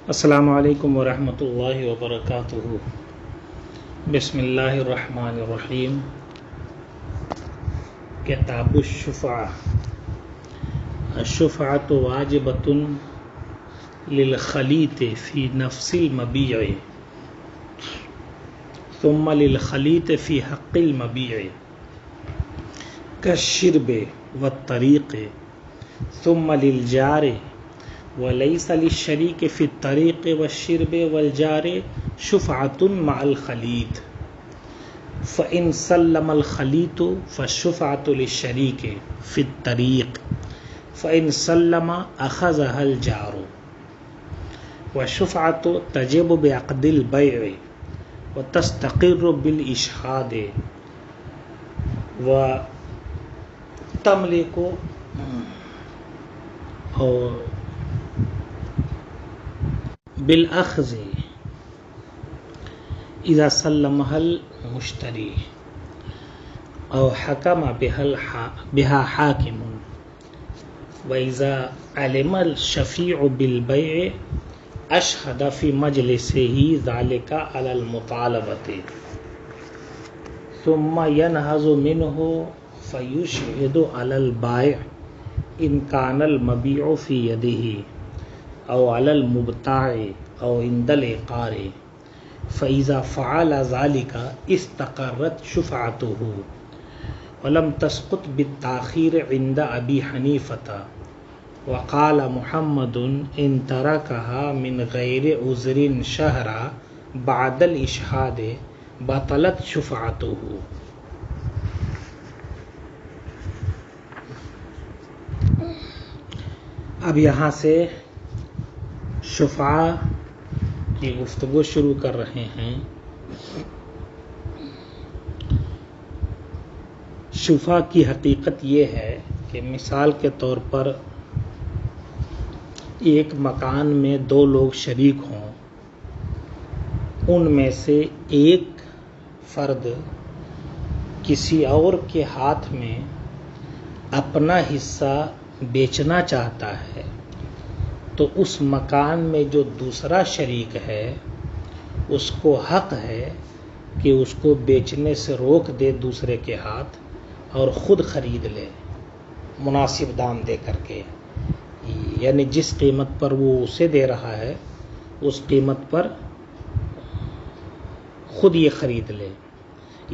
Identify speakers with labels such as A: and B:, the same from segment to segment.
A: السلام علیکم ورحمۃ اللہ وبرکاتہ۔ بسم اللہ الرحمن الرحیم۔ کتاب الشفعہ۔ الشفعۃ واجبۃ للخلیط فی نفس المبیع ثم للخلیط فی حق المبیع کالشرب والطریق ثم للجار وَلَيْسَ لِلشَّرِيكِ فِي الطَّرِيقِ وَالشِّرْبِ وَالْجَارِ شُفْعَةٌ مَعَ الْخَلِيطِ فَإِنْ سَلَّمَ الْخَلِيطُ فَالشُّفْعَةُ لِلشَّرِيكِ فِي الطَّرِيقِ فَإِنْ سَلَّمَ أَخَذَهَا الْجَارُ وَالشُّفْعَةُ تَجِبُ بِعَقْدِ الْبَيْعِ وَتَسْتَقِرُّ بِالْإِشْهَادِ وَتَمْلِكُ بالأخذ إذا سلمها المشتري أو حكم بها حاكم وإذا علم الشفيع بالبيع أشهد في مجلسه ذلك على المطالبة ثم ينهز منه فيشهد على البائع إن كان المبيع في يده او علی المبتاع او عند العقار فاذا فعل ذلك استقرت شفعته ولم تسقط بالتاخير عند ابي حنيفه وقال محمد ان تركها من غير عذر شهرا بعد الاشهاد بطلت شفعته۔ اب یہاں سے شفعہ کی گفتگو شروع کر رہے ہیں۔ شفعہ کی حقیقت یہ ہے کہ مثال کے طور پر ایک مکان میں دو لوگ شریک ہوں، ان میں سے ایک فرد کسی اور کے ہاتھ میں اپنا حصہ بیچنا چاہتا ہے تو اس مکان میں جو دوسرا شریک ہے اس کو حق ہے کہ اس کو بیچنے سے روک دے دوسرے کے ہاتھ اور خود خرید لے مناسب دام دے کر کے، یعنی جس قیمت پر وہ اسے دے رہا ہے اس قیمت پر خود یہ خرید لے،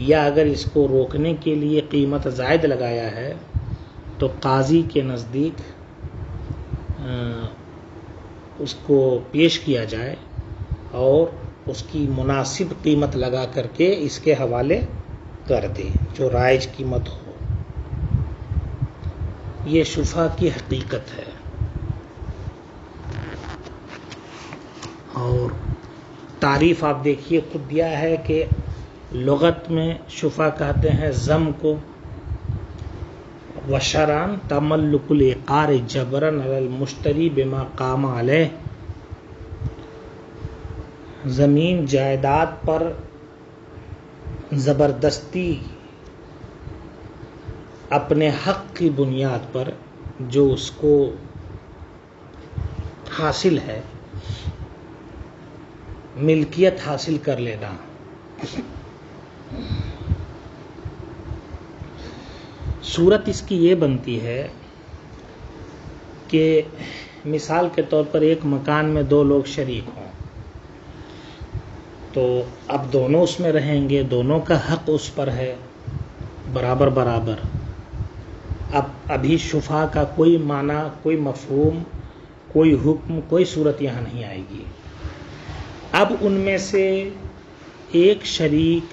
A: یا اگر اس کو روکنے کے لیے قیمت زائد لگایا ہے تو قاضی کے نزدیک اس کو پیش کیا جائے اور اس کی مناسب قیمت لگا کر کے اس کے حوالے کر دے جو رائج قیمت ہو۔ یہ شفعہ کی حقیقت ہے۔ اور تعریف آپ دیکھیے خود دیا ہے کہ لغت میں شفعہ کہتے ہیں ضم کو، وشرعاً تملک العقار جبراً علی المشتری بما قام علیہ، زمین جائیداد پر زبردستی اپنے حق کی بنیاد پر جو اس کو حاصل ہے ملکیت حاصل کر لینا۔ صورت اس کی یہ بنتی ہے کہ مثال کے طور پر ایک مکان میں دو لوگ شریک ہوں تو اب دونوں اس میں رہیں گے، دونوں کا حق اس پر ہے برابر برابر۔ ابھی شفعہ کا کوئی معنی، کوئی مفہوم، کوئی حکم، کوئی صورت یہاں نہیں آئے گی۔ اب ان میں سے ایک شریک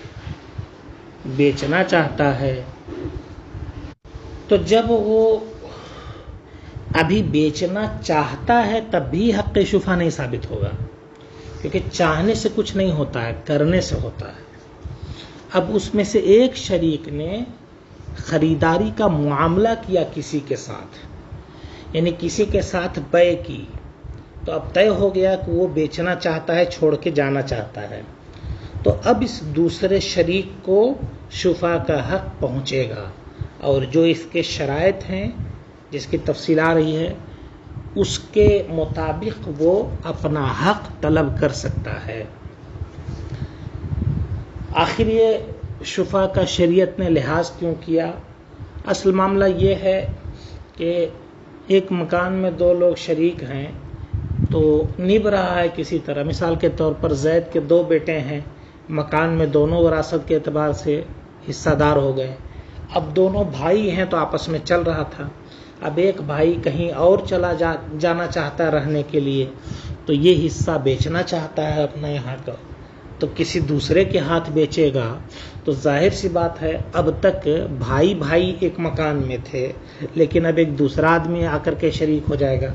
A: بیچنا چاہتا ہے تو جب وہ ابھی بیچنا چاہتا ہے تب بھی حق شفعہ نہیں ثابت ہوگا، کیونکہ چاہنے سے کچھ نہیں ہوتا ہے، کرنے سے ہوتا ہے۔ اب اس میں سے ایک شریک نے خریداری کا معاملہ کیا کسی کے ساتھ، یعنی کسی کے ساتھ بیع کی، تو اب طے ہو گیا کہ وہ بیچنا چاہتا ہے، چھوڑ کے جانا چاہتا ہے، تو اب اس دوسرے شریک کو شفعہ کا حق پہنچے گا، اور جو اس کے شرائط ہیں جس کی تفصیل آ رہی ہے اس کے مطابق وہ اپنا حق طلب کر سکتا ہے۔ آخر یہ شفا کا شریعت نے لحاظ کیوں کیا؟ اصل معاملہ یہ ہے کہ ایک مکان میں دو لوگ شریک ہیں تو نبھ رہا ہے کسی طرح۔ مثال کے طور پر زید کے دو بیٹے ہیں، مکان میں دونوں وراثت کے اعتبار سے حصہ دار ہو گئے۔ اب دونوں بھائی ہیں تو آپس میں چل رہا تھا۔ اب ایک بھائی کہیں اور چلا جانا چاہتا ہے رہنے کے لیے، تو یہ حصہ بیچنا چاہتا ہے اپنا یہاں کا، تو کسی دوسرے کے ہاتھ بیچے گا تو ظاہر سی بات ہے اب تک بھائی ایک مکان میں تھے، لیکن اب ایک دوسرا آدمی آ کر کے شریک ہو جائے گا،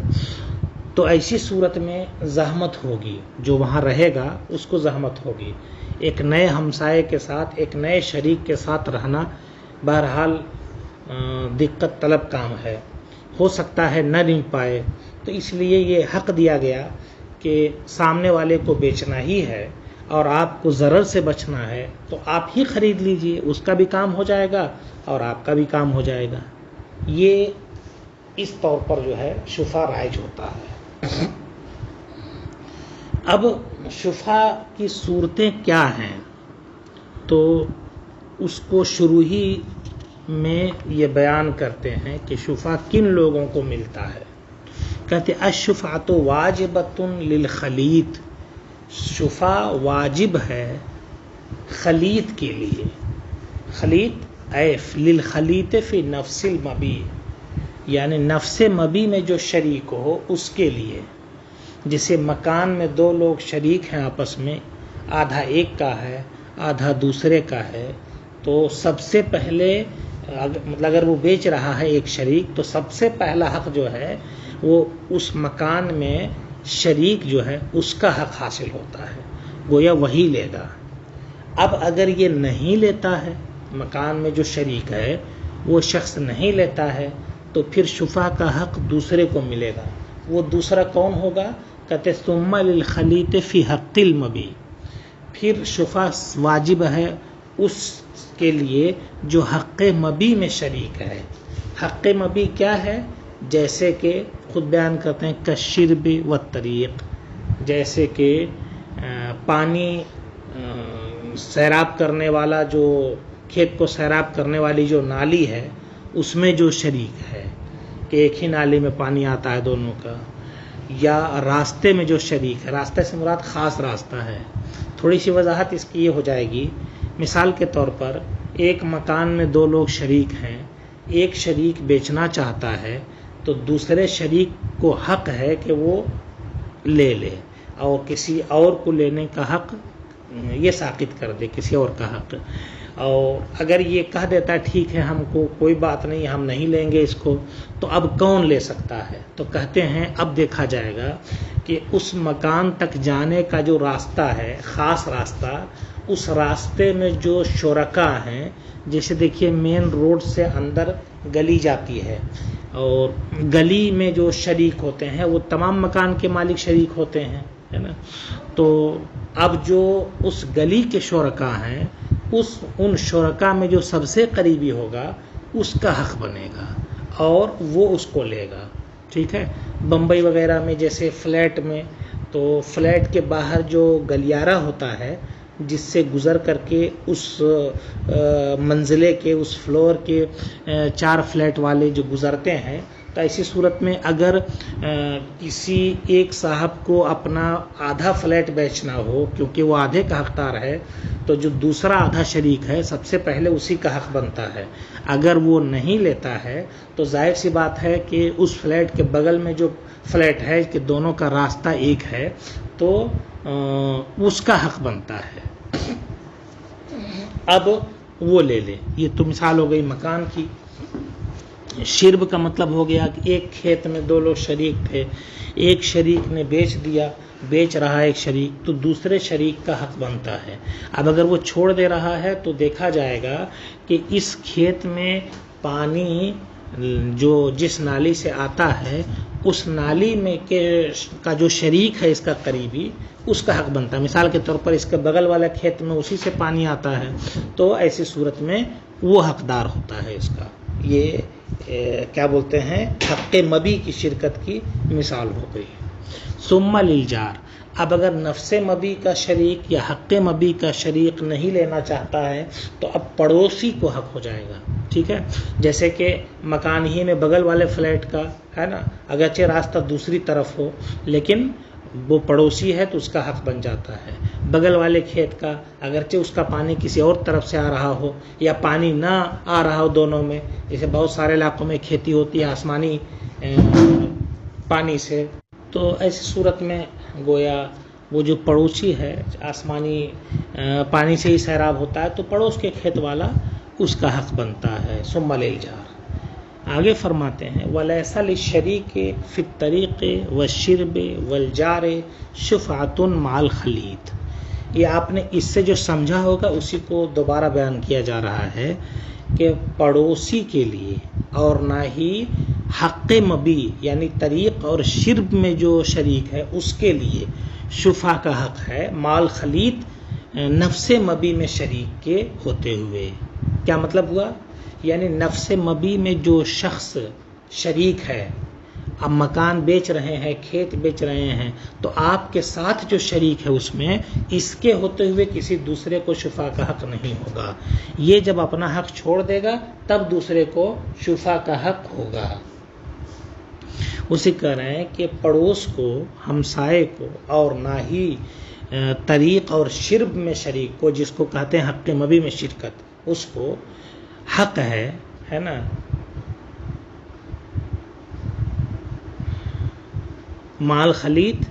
A: تو ایسی صورت میں زحمت ہوگی، جو وہاں رہے گا اس کو زحمت ہوگی۔ ایک نئے ہمسائے کے ساتھ، ایک نئے شریک کے ساتھ رہنا بہرحال دقت طلب کام ہے، ہو سکتا ہے نہ نبھ پائے، تو اس لیے یہ حق دیا گیا کہ سامنے والے کو بیچنا ہی ہے اور آپ کو ضرر سے بچنا ہے تو آپ ہی خرید لیجئے، اس کا بھی کام ہو جائے گا اور آپ کا بھی کام ہو جائے گا۔ یہ اس طور پر جو ہے شفا رائج ہوتا ہے۔ اب شفا کی صورتیں کیا ہیں، تو اس کو شروع ہی میں یہ بیان کرتے ہیں کہ شفا کن لوگوں کو ملتا ہے۔ کہتے الشفاعۃ واجبۃ للخلیط، شفا واجب ہے خلیط کے لیے۔ خلیط ایف للخلیط فی نفس المبی، یعنی نفس مبی میں جو شریک ہو اس کے لیے۔ جسے مکان میں دو لوگ شریک ہیں آپس میں، آدھا ایک کا ہے آدھا دوسرے کا ہے، تو سب سے پہلے مطلب اگر وہ بیچ رہا ہے ایک شریک تو سب سے پہلا حق جو ہے وہ اس مکان میں شریک جو ہے اس کا حق حاصل ہوتا ہے، گویا وہی لے گا۔ اب اگر یہ نہیں لیتا ہے، مکان میں جو شریک ہے وہ شخص نہیں لیتا ہے، تو پھر شفا کا حق دوسرے کو ملے گا۔ وہ دوسرا کون ہوگا؟ کہتے ثم للخلیط فی حق المبی، پھر شفا واجب ہے اس کے لیے جو حق مبی میں شریک ہے۔ حق مبی کیا ہے؟ جیسے کہ خود بیان کرتے ہیں کالشرب والطریق، جیسے کہ پانی سیراب کرنے والا، جو کھیت کو سیراب کرنے والی جو نالی ہے اس میں جو شریک ہے کہ ایک ہی نالی میں پانی آتا ہے دونوں کا، یا راستے میں جو شریک ہے، راستے سے مراد خاص راستہ ہے۔ تھوڑی سی وضاحت اس کی یہ ہو جائے گی۔ مثال کے طور پر ایک مکان میں دو لوگ شریک ہیں، ایک شریک بیچنا چاہتا ہے تو دوسرے شریک کو حق ہے کہ وہ لے لے، اور کسی اور کو لینے کا حق یہ ساقط کر دے، کسی اور کا حق۔ اور اگر یہ کہہ دیتا ہے ٹھیک ہے ہم کو کوئی بات نہیں، ہم نہیں لیں گے اس کو، تو اب کون لے سکتا ہے؟ تو کہتے ہیں اب دیکھا جائے گا کہ اس مکان تک جانے کا جو راستہ ہے، خاص راستہ، اس راستے میں جو شرکاء ہیں، جیسے دیکھیے مین روڈ سے اندر گلی جاتی ہے، اور گلی میں جو شریک ہوتے ہیں وہ تمام مکان کے مالک شریک ہوتے ہیں، ہے نا؟ تو اب جو اس گلی کے شرکاء ہیں، ان شرکاء میں جو سب سے قریبی ہوگا اس کا حق بنے گا اور وہ اس کو لے گا، ٹھیک ہے؟ بمبئی وغیرہ میں جیسے فلیٹ میں، تو فلیٹ کے باہر جو گلیارہ ہوتا ہے جس سے گزر کر کے اس منزلے کے، اس فلور کے 4 فلیٹ والے جو گزرتے ہیں، تو ایسی صورت میں اگر کسی ایک صاحب کو اپنا آدھا فلیٹ بیچنا ہو، کیونکہ وہ آدھے کا حقدار ہے، تو جو دوسرا آدھا شریک ہے سب سے پہلے اسی کا حق بنتا ہے۔ اگر وہ نہیں لیتا ہے تو ظاہر سی بات ہے کہ اس فلیٹ کے بغل میں جو فلیٹ ہے کہ دونوں کا راستہ ایک ہے، تو اس کا حق بنتا ہے، اب وہ لے لے۔ یہ تو مثال ہو گئی مکان کی۔ شرب کا مطلب ہو گیا کہ ایک کھیت میں دو لوگ شریک تھے، ایک شریک نے بیچ دیا، بیچ رہا ہے ایک شریک، تو دوسرے شریک کا حق بنتا ہے۔ اب اگر وہ چھوڑ دے رہا ہے تو دیکھا جائے گا کہ اس کھیت میں پانی جو جس نالی سے آتا ہے، اس نالی میں کا جو شریک ہے اس کا قریبی، اس کا حق بنتا ہے۔ مثال کے طور پر اس کے بغل والا کھیت میں اسی سے پانی آتا ہے، تو ایسی صورت میں وہ حقدار ہوتا ہے اس کا۔ یہ کیا بولتے ہیں حق مبی کی شرکت کی مثال ہو گئی. ثم للجار، اب اگر نفس مبی کا شریک یا حق مبی کا شریک نہیں لینا چاہتا ہے تو اب پڑوسی کو حق ہو جائے گا. ٹھیک ہے، جیسے کہ مکان ہی میں بغل والے فلیٹ کا ہے نا، اگرچہ راستہ دوسری طرف ہو لیکن وہ پڑوسی ہے تو اس کا حق بن جاتا ہے. بغل والے کھیت کا اگرچہ اس کا پانی کسی اور طرف سے آ رہا ہو یا پانی نہ آ رہا ہو دونوں میں، جیسے بہت سارے علاقوں میں کھیتی ہوتی ہے آسمانی پانی سے، تو ایسی صورت میں گویا وہ جو پڑوسی ہے آسمانی پانی سے ہی سیراب ہوتا ہے تو پڑوس کے کھیت والا اس کا حق بنتا ہے. ثم للجار. آگے فرماتے ہیں وَلَيْسَ لِلشَّرِيكِ فِي الطَّرِيقِ وَالشِّرْبِ وَالْجَارِ شُفْعَةٌ مَعَ الْخَلِيطِ. یہ آپ نے اس سے جو سمجھا ہوگا اسی کو دوبارہ بیان کیا جا رہا ہے کہ پڑوسی کے لیے اور نہ ہی حق مبی یعنی طریق اور شرب میں جو شریک ہے اس کے لیے شفع کا حق ہے مال خلیط نفس مبی میں شریک کے ہوتے ہوئے. کیا مطلب ہوا؟ یعنی نفس مبی میں جو شخص شریک ہے، اب مکان بیچ رہے ہیں، کھیت بیچ رہے ہیں، تو آپ کے ساتھ جو شریک ہے اس میں اس کے ہوتے ہوئے کسی دوسرے کو شفع کا حق نہیں ہوگا. یہ جب اپنا حق چھوڑ دے گا تب دوسرے کو شفع کا حق ہوگا. اسی کہہ رہے ہیں کہ پڑوس کو، ہمسائے کو اور نہ ہی طریق اور شرب میں شریک کو، جس کو کہتے ہیں حق مبی میں شرکت، اس کو حق ہے نا مال خلیط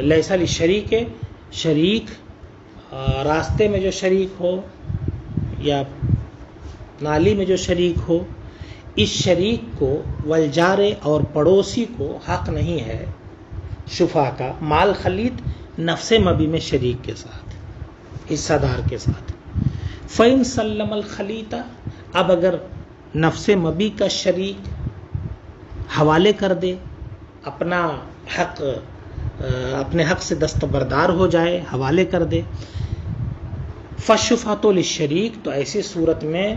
A: لیسا للشریک، شریک راستے میں جو شریک ہو یا نالی میں جو شریک ہو، اس شریک کو والجار اور پڑوسی کو حق نہیں ہے شفع کا مال خلیط نفس مبی میں شریک کے ساتھ، حصہ دار کے ساتھ. فَإِن سَلَّمَ الْخَلِيطَ، اب اگر نفس مبی کا شریک حوالے کر دے، اپنا حق اپنے حق سے دستبردار ہو جائے، حوالے کر دے، فَالشُّفْعَةُ لِلشَّرِيكِ، تو ایسی صورت میں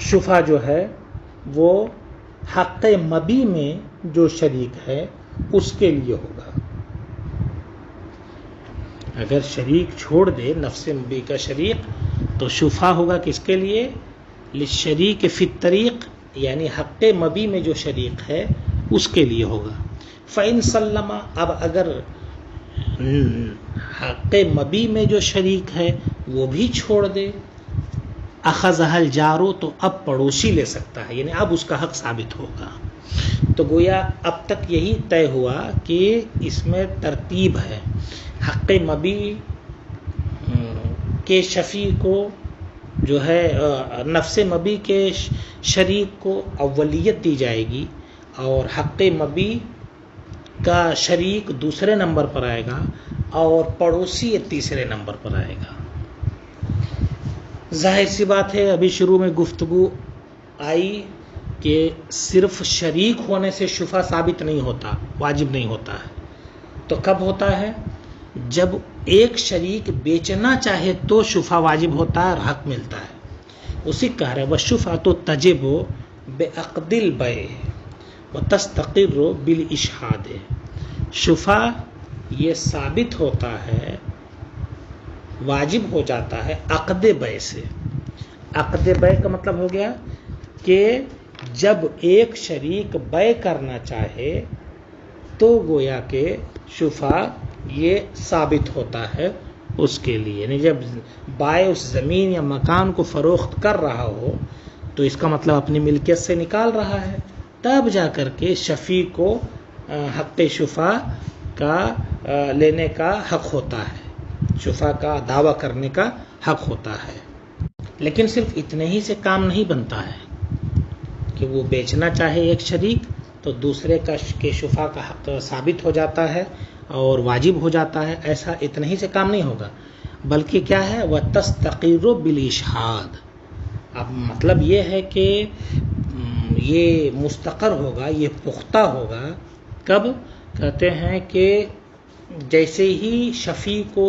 A: شفع جو ہے وہ حق مبی میں جو شریک ہے اس کے لیے ہوگا. اگر شریک چھوڑ دے نفس مبی کا شریک تو شفع ہوگا کس کے لیے؟ للشریک فی الطریق، یعنی حق مبی میں جو شریک ہے اس کے لیے ہوگا. فَإِن سَلَّمَ، اب اگر حق مبی میں جو شریک ہے وہ بھی چھوڑ دے، اخذها الجار، تو اب پڑوسی لے سکتا ہے، یعنی اب اس کا حق ثابت ہوگا. تو گویا اب تک یہی طے ہوا کہ اس میں ترتیب ہے. حق مبی کے شفیع کو جو ہے نفس مبی کے شریک کو اولیت دی جائے گی اور حق مبی کا شریک دوسرے نمبر پر آئے گا اور پڑوسی تیسرے نمبر پر آئے گا. ظاہر سی بات ہے ابھی شروع میں گفتگو آئی کہ صرف شریک ہونے سے شفع ثابت نہیں ہوتا، واجب نہیں ہوتا ہے. تو کب ہوتا ہے؟ جب ایک شریک بیچنا چاہے تو شفع واجب ہوتا ہے اور حق ملتا ہے. اسی کہہ رہے وَالشُّفْعَةُ تَجِبُ بِعَقْدِ الْبَيْعِ وَتَسْتَقِرُّ بِالْإِشْهَادِ. شفع یہ ثابت ہوتا ہے، واجب ہو جاتا ہے عقد بیع سے. عقد بیع کا مطلب ہو گیا کہ جب ایک شریک بیع کرنا چاہے تو گویا کہ شفع یہ ثابت ہوتا ہے اس کے لیے. یعنی جب بائع اس زمین یا مکان کو فروخت کر رہا ہو تو اس کا مطلب اپنی ملکیت سے نکال رہا ہے، تب جا کر کے شفیع کو حق شفع کا لینے کا حق ہوتا ہے، شفع کا دعویٰ کرنے کا حق ہوتا ہے. لیکن صرف اتنے ہی سے کام نہیں بنتا ہے کہ وہ بیچنا چاہے ایک شریک تو دوسرے کا کے شفع کا حق ثابت ہو جاتا ہے اور واجب ہو جاتا ہے. ایسا اتنے ہی سے کام نہیں ہوگا، بلکہ کیا ہے وَتَسْتَقِرُّ بِالْإِشْهَادِ. اب مطلب یہ ہے کہ یہ مستقر ہوگا، یہ پختہ ہوگا. کب؟ کہتے ہیں کہ جیسے ہی شفیع کو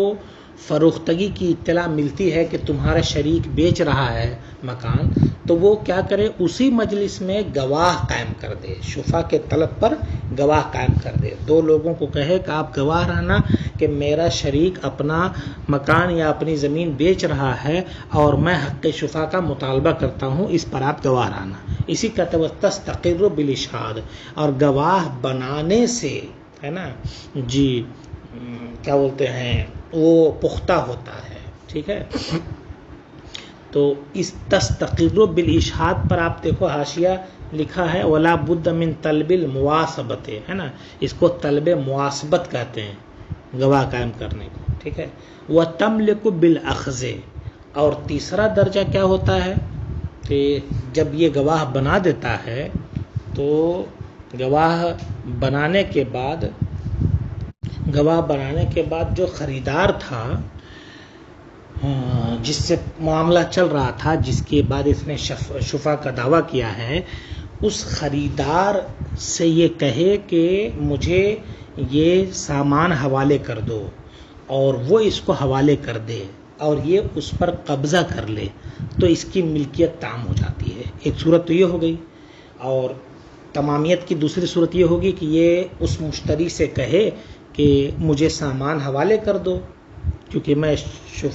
A: فروختگی کی اطلاع ملتی ہے کہ تمہارا شریک بیچ رہا ہے مکان، تو وہ کیا کرے، اسی مجلس میں گواہ قائم کر دے، شفا کے طلب پر گواہ قائم کر دے. دو لوگوں کو کہے کہ آپ گواہ رہنا کہ میرا شریک اپنا مکان یا اپنی زمین بیچ رہا ہے اور میں حق شفا کا مطالبہ کرتا ہوں، اس پر آپ گواہ رہنا. اسی کا تستقر بالاشہاد، اور گواہ بنانے سے ہے نا جی کیا بولتے ہیں وہ پختہ ہوتا ہے. ٹھیک ہے، تو اس تستقر بالاشہاد پر آپ دیکھو حاشیہ لکھا ہے ولا بد من طلب المواثبت، ہے نا، اس کو طلب مواسبت کہتے ہیں گواہ قائم کرنے کو. ٹھیک ہے، وتملک بالاخذ، اور تیسرا درجہ کیا ہوتا ہے کہ جب یہ گواہ بنا دیتا ہے تو گواہ بنانے کے بعد جو خریدار تھا جس سے معاملہ چل رہا تھا، جس کے بعد اس نے شفا کا دعویٰ کیا ہے، اس خریدار سے یہ کہے کہ مجھے یہ سامان حوالے کر دو، اور وہ اس کو حوالے کر دے اور یہ اس پر قبضہ کر لے، تو اس کی ملکیت تام ہو جاتی ہے. ایک صورت تو یہ ہو گئی، اور تمامیت کی دوسری صورت یہ ہوگی کہ یہ اس مشتری سے کہے کہ مجھے سامان حوالے کر دو، کیونکہ میں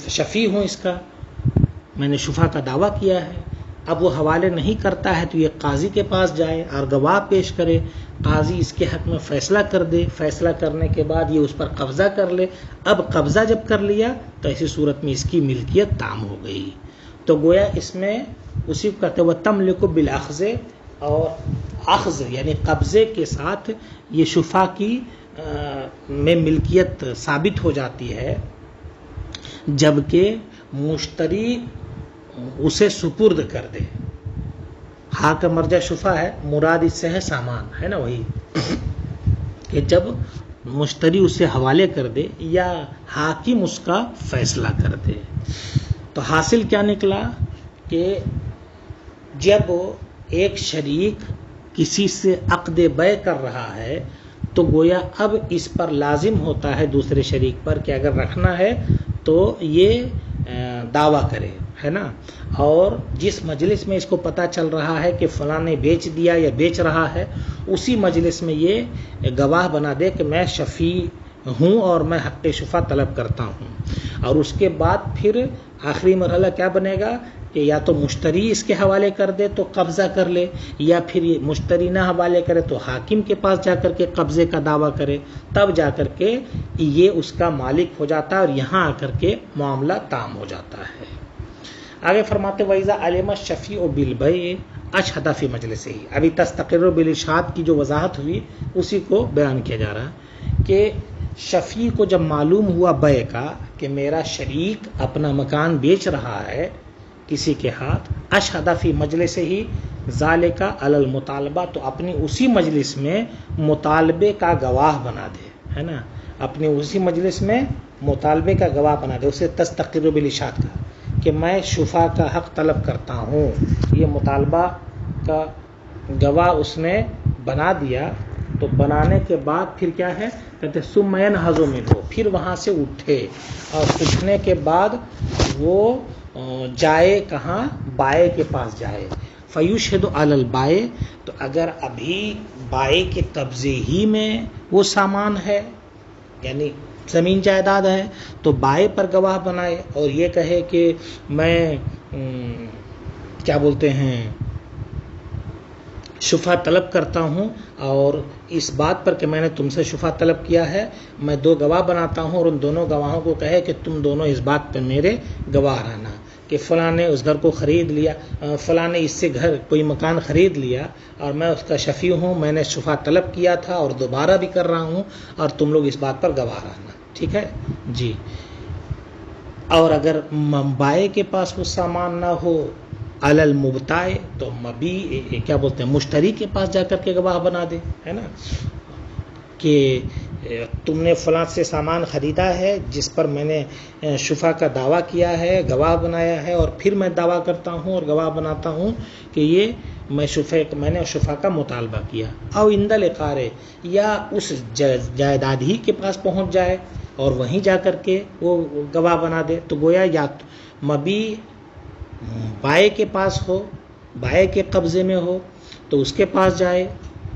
A: شفیع ہوں، اس کا میں نے شفا کا دعویٰ کیا ہے. اب وہ حوالے نہیں کرتا ہے تو یہ قاضی کے پاس جائے اور گواہ پیش کرے، قاضی اس کے حق میں فیصلہ کر دے، فیصلہ کرنے کے بعد یہ اس پر قبضہ کر لے. اب قبضہ جب کر لیا تو ایسی صورت میں اس کی ملکیت تام ہو گئی. تو گویا اس میں اسی کو کہتے ہیں تملک بالاخذ، اور اخذ یعنی قبضے کے ساتھ یہ شفا کی میں ملکیت ثابت ہو جاتی ہے، جبکہ مشتری اسے سپرد کر دے. ہاں کا مرجع شفا ہے، مراد اس سے ہے سامان، ہے نا، وہی کہ جب مشتری اسے حوالے کر دے یا حاکم اس کا فیصلہ کر دے. تو حاصل کیا نکلا کہ جب ایک شریک کسی سے عقد بیع کر رہا ہے تو گویا اب اس پر لازم ہوتا ہے دوسرے شریک پر کہ اگر رکھنا ہے تو یہ دعویٰ کرے، ہے نا. اور جس مجلس میں اس کو پتہ چل رہا ہے کہ فلاں نے بیچ دیا یا بیچ رہا ہے، اسی مجلس میں یہ گواہ بنا دے کہ میں شفیع ہوں اور میں حق شفا طلب کرتا ہوں. اور اس کے بعد پھر آخری مرحلہ کیا بنے گا کہ یا تو مشتری اس کے حوالے کر دے تو قبضہ کر لے، یا پھر یہ مشتری نہ حوالے کرے تو حاکم کے پاس جا کر کے قبضے کا دعویٰ کرے، تب جا کر کے یہ اس کا مالک ہو جاتا ہے اور یہاں آ کر کے معاملہ تام ہو جاتا ہے. آگے فرماتے وَإِذَا عَلِمَ الشَّفِيعُ بِالْبَيْعِ أَشْهَدَ فِي مَجْلِسِهِ. ابھی تستقر بالاشہاد کی جو وضاحت ہوئی اسی کو بیان کیا جا رہا ہے کہ شفیع کو جب معلوم ہوا بیع کا کہ میرا شریک اپنا مکان بیچ رہا ہے کسی کے ہاتھ، اشہد فی مجلس ہی ذالک علی المطالبہ، تو اپنی اسی مجلس میں مطالبے کا گواہ بنا دے، ہے نا، اپنے اسی مجلس میں مطالبے کا گواہ بنا دے. اسے تستقر بالاشہاد کا کہ میں شفا کا حق طلب کرتا ہوں، یہ مطالبہ کا گواہ اس نے بنا دیا. تو بنانے کے بعد پھر کیا ہے کہتے ثم ينهض منه، پھر وہاں سے اٹھے، اور اٹھنے کے بعد وہ جائے کہاں، بائع کے پاس جائے. فیشہد علی البائع، تو اگر ابھی بائع کے قبضے ہی میں وہ سامان ہے، یعنی زمین جائیداد ہے، تو بائع پر گواہ بنائے اور یہ کہے کہ میں کیا بولتے ہیں شفا طلب کرتا ہوں، اور اس بات پر کہ میں نے تم سے شفا طلب کیا ہے میں دو گواہ بناتا ہوں، اور ان دونوں گواہوں کو کہے کہ تم دونوں اس بات پر میرے گواہ رہنا کہ فلاں نے اس گھر کو خرید لیا، فلاں نے اس سے گھر کوئی مکان خرید لیا اور میں اس کا شفیع ہوں، میں نے شفا طلب کیا تھا اور دوبارہ بھی کر رہا ہوں، اور تم لوگ اس بات پر گواہ رہنا. ٹھیک ہے جی. اور اگر بائع کے پاس وہ سامان نہ ہو علی المبتاع، تو کیا بولتے ہیں مشتری کے پاس جا کر کے گواہ بنا دے، ہے نا، کہ تم نے فلاں سے سامان خریدا ہے جس پر میں نے شفا کا دعویٰ کیا ہے، گواہ بنایا ہے، اور پھر میں دعویٰ کرتا ہوں اور گواہ بناتا ہوں کہ یہ میں نے شفا کا مطالبہ کیا، او عند الاقرار، یا اس جائیداد ہی کے پاس پہنچ جائے اور وہیں جا کر کے وہ گواہ بنا دے، تو گویا یا مبی بائے کے پاس ہو، بائے کے قبضے میں ہو تو اس کے پاس جائے،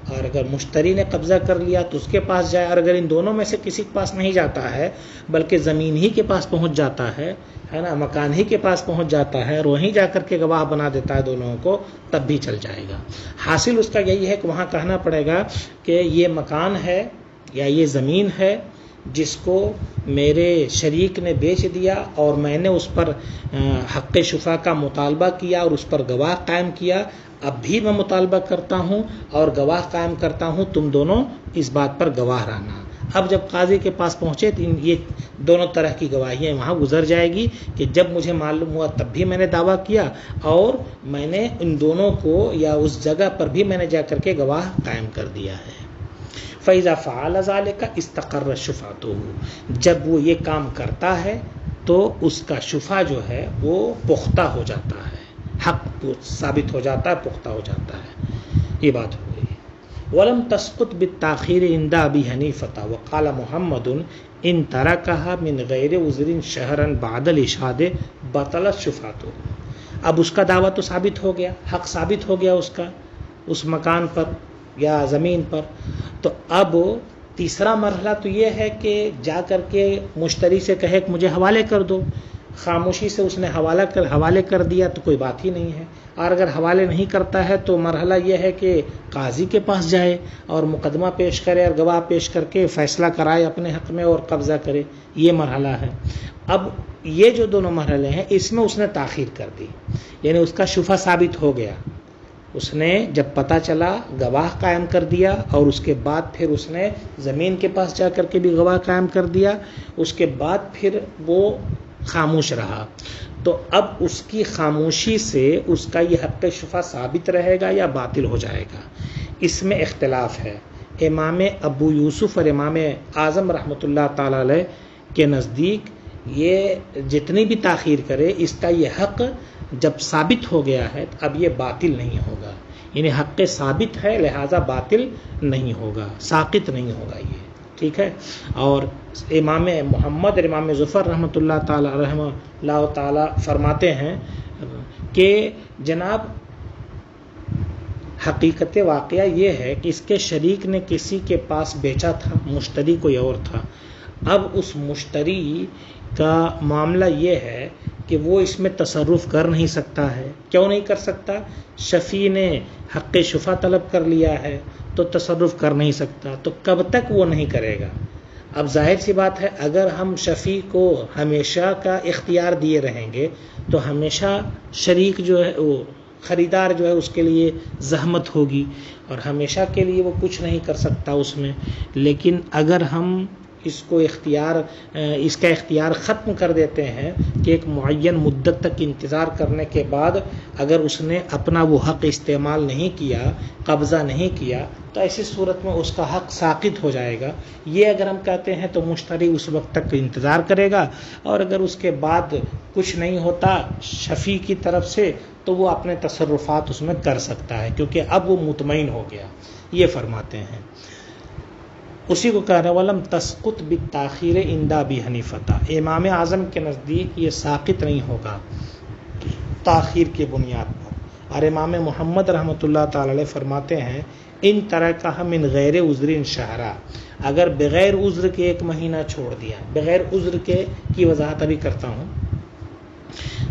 A: اور اگر مشتری نے قبضہ کر لیا تو اس کے پاس جائے، اور اگر ان دونوں میں سے کسی کے پاس نہیں جاتا ہے بلکہ زمین ہی کے پاس پہنچ جاتا ہے نا، مکان ہی کے پاس پہنچ جاتا ہے اور وہیں جا کر کے گواہ بنا دیتا ہے دونوں کو، تب بھی چل جائے گا۔ حاصل اس کا یہی ہے کہ وہاں کہنا پڑے گا کہ یہ مکان ہے یا یہ زمین ہے جس کو میرے شریک نے بیچ دیا اور میں نے اس پر حق شفا کا مطالبہ کیا اور اس پر گواہ قائم کیا، اب بھی میں مطالبہ کرتا ہوں اور گواہ قائم کرتا ہوں، تم دونوں اس بات پر گواہ رہنا۔ اب جب قاضی کے پاس پہنچے تو یہ دونوں طرح کی گواہیاں وہاں گزر جائے گی کہ جب مجھے معلوم ہوا تب بھی میں نے دعویٰ کیا، اور میں نے ان دونوں کو یا اس جگہ پر بھی میں نے جا کر کے گواہ قائم کر دیا ہے۔ فَإِذَا فَعَلَ ذَلِكَ اسْتَقَرَّ شُفْعَتُهُ، جب وہ یہ کام کرتا ہے تو اس کا شفا جو ہے وہ پختہ ہو جاتا ہے، حق ثابت ہو جاتا ہے، پختہ ہو جاتا ہے۔ یہ بات ہو گئی۔ وَلَمْ تَسْقُطْ بِالتَّأْخِيرِ عِنْدَ أَبِي حَنِيفَةَ وَقَالَ مُحَمَّدٌ إِنْ تَرَكَهَا مِنْ غَيْرِ عُذْرٍ شَهْرًا بَعْدَ الْإِشْهَادِ بَطَلَتْ شُفْعَتُهُ۔ اب اس کا دعویٰ تو ثابت ہو گیا، حق ثابت ہو گیا اس کا اس مکان پر یا زمین پر، تو اب تیسرا مرحلہ تو یہ ہے کہ جا کر کے مشتری سے کہے کہ مجھے حوالے کر دو۔ خاموشی سے اس نے حوالے کر دیا تو کوئی بات ہی نہیں ہے، اور اگر حوالے نہیں کرتا ہے تو مرحلہ یہ ہے کہ قاضی کے پاس جائے اور مقدمہ پیش کرے اور گواہ پیش کر کے فیصلہ کرائے اپنے حق میں اور قبضہ کرے، یہ مرحلہ ہے۔ اب یہ جو دونوں مرحلے ہیں اس میں اس نے تاخیر کر دی، یعنی اس کا شفا ثابت ہو گیا، اس نے جب پتہ چلا گواہ قائم کر دیا، اور اس کے بعد پھر اس نے زمین کے پاس جا کر کے بھی گواہ قائم کر دیا، اس کے بعد پھر وہ خاموش رہا، تو اب اس کی خاموشی سے اس کا یہ حق شفا ثابت رہے گا یا باطل ہو جائے گا، اس میں اختلاف ہے۔ امام ابو یوسف اور امام اعظم رحمۃ اللہ تعالی علیہ کے نزدیک یہ جتنی بھی تاخیر کرے اس کا یہ حق جب ثابت ہو گیا ہے اب یہ باطل نہیں ہوگا، یعنی حق ثابت ہے لہذا باطل نہیں ہوگا، ساقط نہیں ہوگا یہ، ٹھیک ہے۔ اور امام محمد اور امام ظفر رحمۃ اللہ تعالی فرماتے ہیں کہ جناب حقیقت واقعہ یہ ہے کہ اس کے شریک نے کسی کے پاس بیچا تھا، مشتری کوئی اور تھا، اب اس مشتری کا معاملہ یہ ہے کہ وہ اس میں تصرف کر نہیں سکتا ہے۔ کیوں نہیں کر سکتا؟ شفیع نے حق شفا طلب کر لیا ہے تو تصرف کر نہیں سکتا، تو کب تک وہ نہیں کرے گا؟ اب ظاہر سی بات ہے اگر ہم شفیع کو ہمیشہ کا اختیار دیے رہیں گے تو ہمیشہ شریک جو ہے وہ خریدار جو ہے اس کے لیے زحمت ہوگی اور ہمیشہ کے لیے وہ کچھ نہیں کر سکتا اس میں، لیکن اگر ہم اس کا اختیار ختم کر دیتے ہیں کہ ایک معین مدت تک انتظار کرنے کے بعد اگر اس نے اپنا وہ حق استعمال نہیں کیا، قبضہ نہیں کیا، تو ایسی صورت میں اس کا حق ساقط ہو جائے گا۔ یہ اگر ہم کہتے ہیں تو مشتری اس وقت تک انتظار کرے گا، اور اگر اس کے بعد کچھ نہیں ہوتا شفیع کی طرف سے تو وہ اپنے تصرفات اس میں کر سکتا ہے کیونکہ اب وہ مطمئن ہو گیا، یہ فرماتے ہیں۔ اسی کو کہہ رہے ولم تسقط بالتاخیر عند ابی حنیفہ، امام اعظم کے نزدیک یہ ساقط نہیں ہوگا تاخیر کی بنیاد پر، اور امام محمد رحمۃ اللہ تعالی علیہ فرماتے ہیں ان ترکہ من غیر عذر شہرا، اگر بغیر عذر کے ایک مہینہ چھوڑ دیا، بغیر عذر کے کی وضاحت ابھی کرتا ہوں،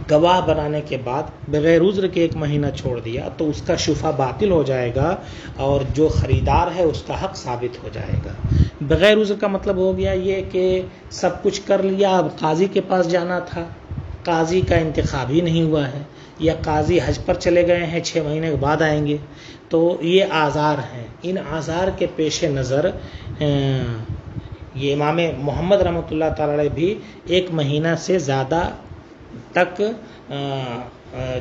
A: گواہ بنانے کے بعد بغیر عذر کے ایک مہینہ چھوڑ دیا تو اس کا شفا باطل ہو جائے گا اور جو خریدار ہے اس کا حق ثابت ہو جائے گا۔ بغیر عذر کا مطلب ہو گیا یہ کہ سب کچھ کر لیا، اب قاضی کے پاس جانا تھا، قاضی کا انتخاب ہی نہیں ہوا ہے، یا قاضی حج پر چلے گئے ہیں 6 مہینے کے بعد آئیں گے، تو یہ اعذار ہیں۔ ان اعذار کے پیش نظر یہ امام محمد رحمۃ اللہ تعالی علیہ بھی 1 مہینہ سے زیادہ تک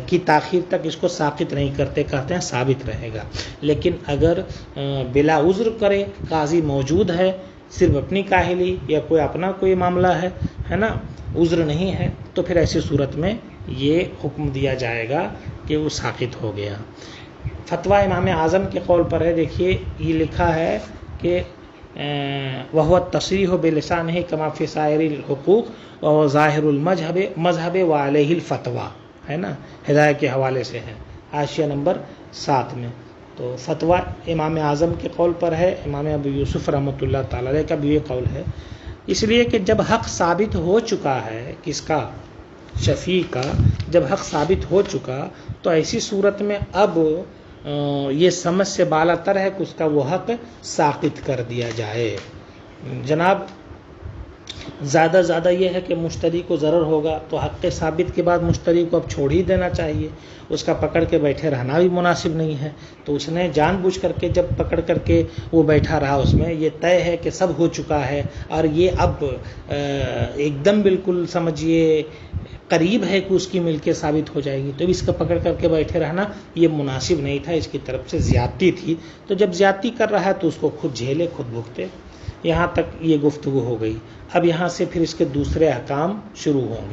A: کی تاخیر تک اس کو ساقط نہیں کرتے، کہتے ہیں ثابت رہے گا۔ لیکن اگر بلا عذر کرے، قاضی موجود ہے، صرف اپنی کاہلی یا کوئی اپنا کوئی معاملہ ہے نا، عذر نہیں ہے، تو پھر ایسی صورت میں یہ حکم دیا جائے گا کہ وہ ساقط ہو گیا۔ فتویٰ امام اعظم کے قول پر ہے. دیکھیے یہ لکھا ہے کہ وهو التصریح بلسانہ کما فی سائر الحقوق وهو ظاہر المذہب وعلیہ الفتویٰ، ہے نا، ہدایہ کے حوالے سے ہے، حاشیہ نمبر 7 میں. تو فتویٰ امام اعظم کے قول پر ہے. امام ابو یوسف رحمۃ اللہ تعالی علیہ کا بھی یہ قول ہے، اس لیے کہ جب حق ثابت ہو چکا ہے، کس کا؟ شفیع کا. جب حق ثابت ہو چکا تو ایسی صورت میں اب یہ سمجھ سے بالا تر ہے کہ اس کا وہ حق ساقط کر دیا جائے. جناب زیادہ یہ ہے کہ مشتری کو ضرر ہوگا تو حق ثابت کے بعد مشتری کو اب چھوڑ ہی دینا چاہیے، اس کا پکڑ کے بیٹھے رہنا بھی مناسب نہیں ہے. تو اس نے جان بوجھ کر کے جب پکڑ کر کے وہ بیٹھا رہا، اس میں یہ طے ہے کہ سب ہو چکا ہے اور یہ اب ایک دم بالکل سمجھیے قریب ہے کہ اس کی ملکیت ثابت ہو جائے گی، تو اس کا پکڑ کر کے بیٹھے رہنا یہ مناسب نہیں تھا، اس کی طرف سے زیادتی تھی. تو جب زیادتی کر رہا ہے تو اس کو خود جھیلے، خود بھگتے. یہاں تک یہ گفتگو ہو گئی. اب یہاں سے پھر اس کے دوسرے احکام شروع ہوں گے.